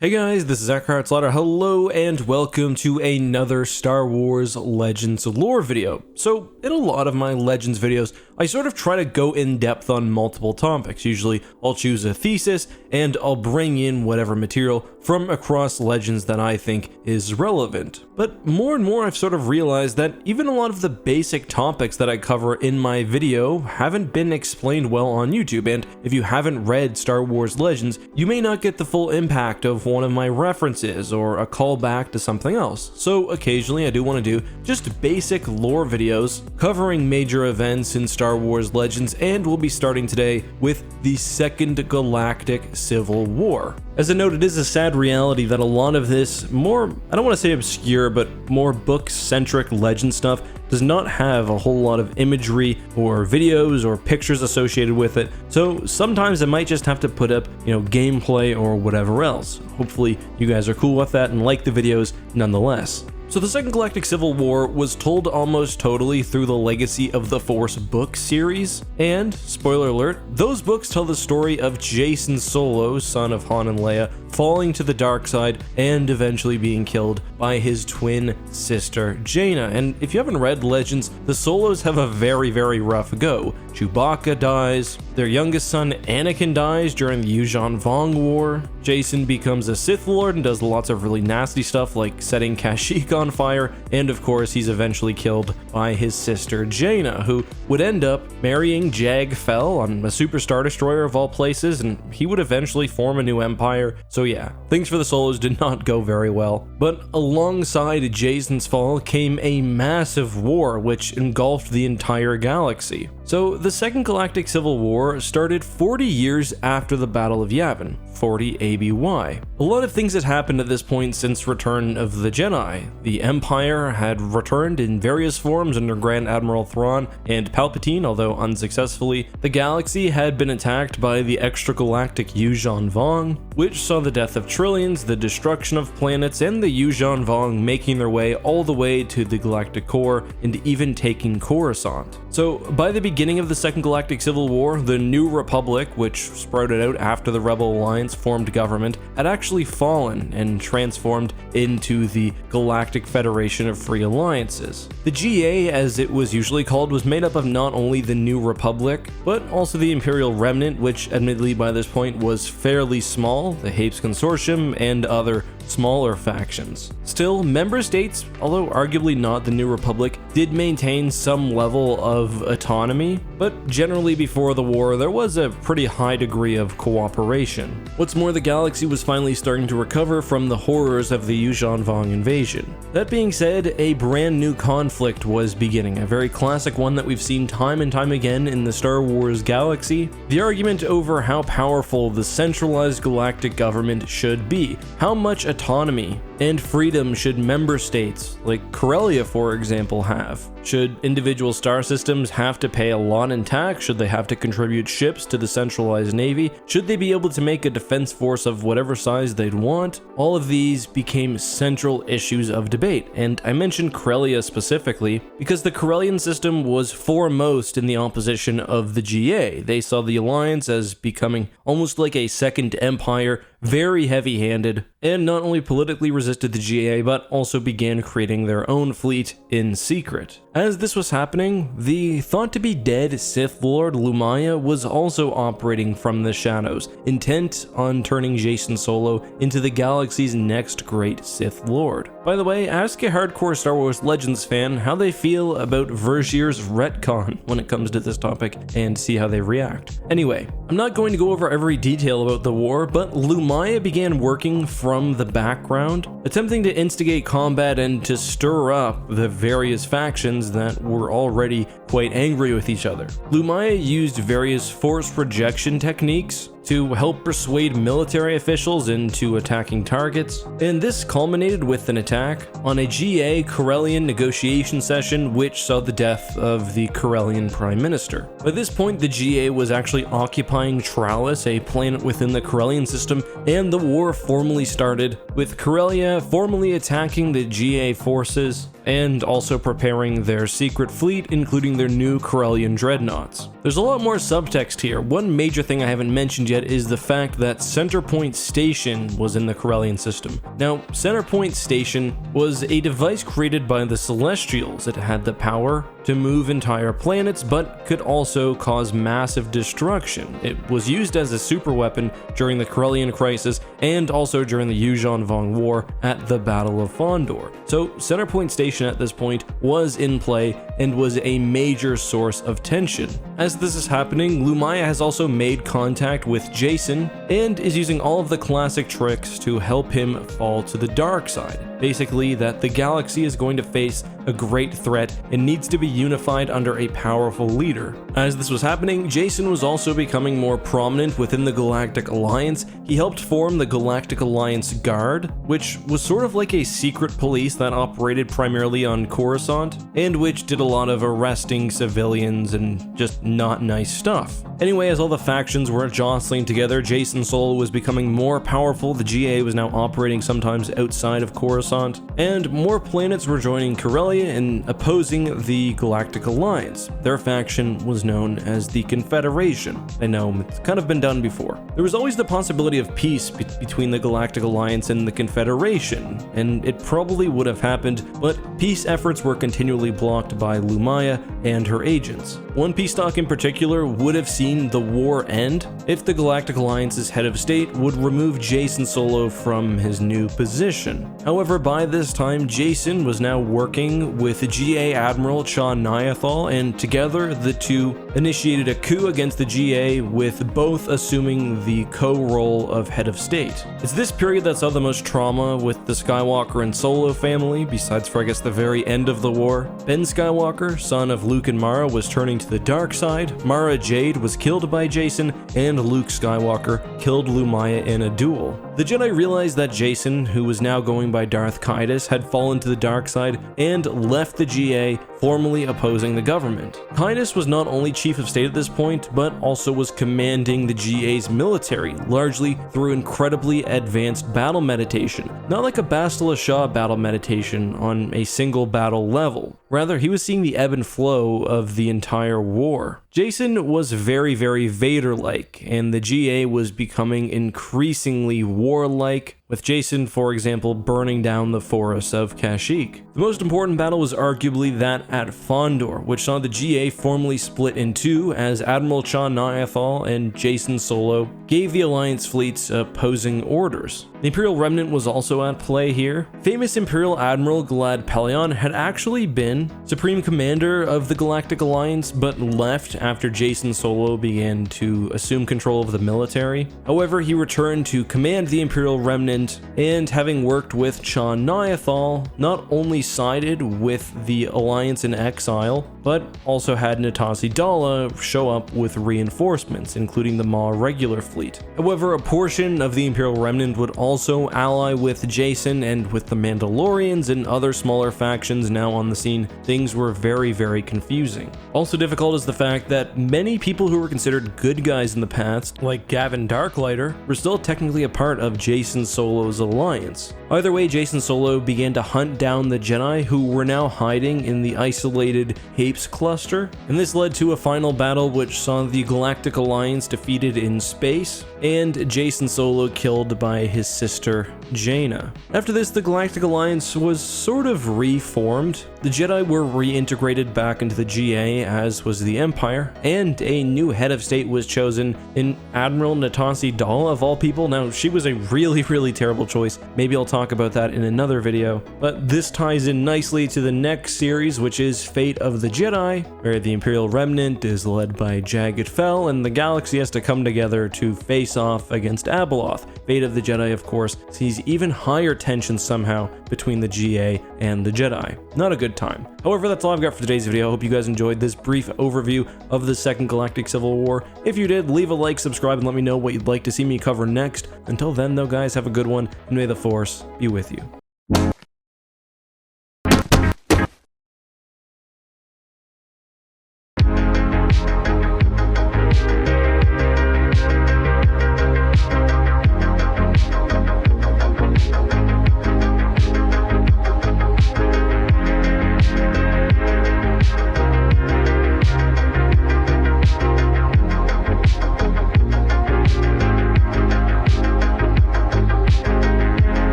Hey guys, this is Slaughter. Hello and welcome to another Star Wars Legends lore video. So, in a lot of my Legends videos, I sort of try to go in depth on multiple topics. Usually, I'll choose a thesis and I'll bring in whatever material from across Legends that I think is relevant. But more and more I've sort of realized that even a lot of the basic topics that I cover in my video haven't been explained well on YouTube, and if you haven't read Star Wars Legends, you may not get the full impact of one of my references or a callback to something else. So occasionally I do want to do just basic lore videos covering major events in Star Wars Legends, and we'll be starting today with the Second Galactic Civil War. As a note, it is a sad reality that a lot of this more, I don't want to say obscure, but more book-centric legend stuff does not have a whole lot of imagery or videos or pictures associated with it, so sometimes I might just have to put up, gameplay or whatever else. Hopefully you guys are cool with that and like the videos nonetheless. So the Second Galactic Civil War was told almost totally through the Legacy of the Force book series, and, spoiler alert, those books tell the story of Jacen Solo, son of Han and Leia, falling to the dark side and eventually being killed by his twin sister Jaina. And if you haven't read Legends, the Solos have a very, very rough go. Chewbacca dies, their youngest son Anakin dies during the Yuuzhan Vong War, Jacen becomes a Sith Lord and does lots of really nasty stuff like setting Kashyyyk on fire, and of course he's eventually killed by his sister Jaina, who would end up marrying Jag Fell on a Super Star Destroyer of all places, and he would eventually form a new empire. So yeah, things for the Solos did not go very well. But alongside Jacen's fall came a massive war which engulfed the entire galaxy. So the Second Galactic Civil War started 40 years after the Battle of Yavin, 40 ABY. A lot of things had happened at this point since Return of the Jedi. The Empire had returned in various forms under Grand Admiral Thrawn and Palpatine, although unsuccessfully. The galaxy had been attacked by the extragalactic Yuuzhan Vong, which saw the death of trillions, the destruction of planets, and the Yuuzhan Vong making their way all the way to the galactic core and even taking Coruscant. So by the beginning of the Second Galactic Civil War, the New Republic, which sprouted out after the Rebel Alliance formed government, had actually fallen and transformed into the Galactic Federation of Free Alliances. The GA, as it was usually called, was made up of not only the New Republic, but also the Imperial Remnant, which admittedly by this point was fairly small, the Hapes Consortium, and other smaller factions. Still, member states, although arguably not the New Republic, did maintain some level of autonomy, but generally before the war there was a pretty high degree of cooperation. What's more, the galaxy was finally starting to recover from the horrors of the Yuuzhan Vong invasion. That being said, a brand new conflict was beginning, a very classic one that we've seen time and time again in the Star Wars galaxy: the argument over how powerful the centralized galactic government should be, how much autonomy and freedom should member states, like Corellia for example, have. Should individual star systems have to pay a lot in tax? Should they have to contribute ships to the centralized navy? Should they be able to make a defense force of whatever size they'd want? All of these became central issues of debate, and I mentioned Corellia specifically because the Corellian system was foremost in the opposition of the GA. They saw the Alliance as becoming almost like a second empire, very heavy-handed, and not only politically resisted the GA, but also began creating their own fleet in secret. As this was happening, the thought-to-be dead Sith Lord Lumaya was also operating from the shadows, intent on turning Jacen Solo into the galaxy's next great Sith Lord. By the way, ask a hardcore Star Wars Legends fan how they feel about Vergier's retcon when it comes to this topic, and see how they react. Anyway, I'm not going to go over every detail about the war, but Lumaya began working from the background, attempting to instigate combat and to stir up the various factions that were already quite angry with each other. Lumaya used various force projection techniques to help persuade military officials into attacking targets, and this culminated with an attack on a GA Corellian negotiation session which saw the death of the Corellian Prime Minister. By this point, the GA was actually occupying Tralis, a planet within the Corellian system, and the war formally started, with Corellia formally attacking the GA forces and also preparing their secret fleet, including their new Corellian dreadnoughts. There's a lot more subtext here. One major thing I haven't mentioned yet is the fact that Centerpoint Station was in the Corellian system. Now, Centerpoint Station was a device created by the Celestials. It had the power to move entire planets, but could also cause massive destruction. It was used as a superweapon during the Corellian Crisis and also during the Yuuzhan Vong War at the Battle of Fondor. So Centerpoint Station at this point was in play and was a major source of tension. As this is happening, Lumaya has also made contact with Jason and is using all of the classic tricks to help him fall to the dark side. Basically, that the galaxy is going to face a great threat and needs to be unified under a powerful leader. As this was happening, Jason was also becoming more prominent within the Galactic Alliance. He helped form the Galactic Alliance Guard, which was sort of like a secret police that operated primarily on Coruscant, and which did a lot of arresting civilians and just not nice stuff. Anyway, as all the factions were jostling together, Jason Solo was becoming more powerful. The GA was now operating sometimes outside of Coruscant, and more planets were joining Corellia in opposing the Galactic Alliance. Their faction was known as the Confederation. I know, it's kind of been done before. There was always the possibility of peace between the Galactic Alliance and the Confederation, and it probably would have happened, but peace efforts were continually blocked by Lumaya and her agents. One peace talk in particular would have seen the war end if the Galactic Alliance's head of state would remove Jason Solo from his new position. However, by this time, Jason was now working with GA Admiral Cha Niathal, and together the two initiated a coup against the GA, with both assuming the co-role of head of state. It's this period that saw the most trauma with the Skywalker and Solo family, besides for I guess the very end of the war. Ben Skywalker, son of Luke and Mara, was turning to the dark side, Mara Jade was killed by Jason, and Luke Skywalker killed Lumaya in a duel. The Jedi realized that Jason, who was now going by Darth Caedus, had fallen to the dark side and left the GA, formally opposing the government. Caedus was not only chief of state at this point, but also was commanding the GA's military, largely through incredibly advanced battle meditation. Not like a Bastila Shah battle meditation on a single battle level. Rather, he was seeing the ebb and flow of the entire war. Jason was very, very Vader-like, and the GA was becoming increasingly warlike, with Jason, for example, burning down the forests of Kashyyyk. The most important battle was arguably that at Fondor, which saw the GA formally split in two as Admiral Cha Niathal and Jason Solo gave the Alliance fleets opposing orders. The Imperial Remnant was also at play here. Famous Imperial Admiral Galad Pellaeon had actually been Supreme Commander of the Galactic Alliance, but left after Jason Solo began to assume control of the military. However, he returned to command the Imperial Remnant, and having worked with Cha Niathal, not only sided with the Alliance in exile, but also had Natasi Dala show up with reinforcements, including the Maw regular fleet. However, a portion of the Imperial Remnant would also ally with Jason, and with the Mandalorians and other smaller factions now on the scene, things were very, very confusing. Also difficult is the fact that many people who were considered good guys in the past, like Gavin Darklighter, were still technically a part of Jason Solo's alliance. Either way, Jason Solo began to hunt down the Jedi, who were now hiding in the isolated Hapes cluster, and this led to a final battle which saw the Galactic Alliance defeated in space, and Jason Solo killed by his sister, Jaina. After this, the Galactic Alliance was sort of reformed. The Jedi were reintegrated back into the GA, as was the Empire, and a new head of state was chosen in Admiral Natasi Dala, of all people. Now, she was a really, really terrible choice. Maybe I'll talk about that in another video, but this ties in nicely to the next series, which is Fate of the Jedi, where the Imperial Remnant is led by Jagged Fel, and the galaxy has to come together to face off against Abeloth. Fate of the Jedi, of course, sees even higher tension somehow between the GA and the Jedi. Not a good time. However, that's all I've got for today's video. I hope you guys enjoyed this brief overview of the Second Galactic Civil War. If you did, leave a like, subscribe, and let me know what you'd like to see me cover next. Until then, though, guys, have a good one, and may the Force be with you.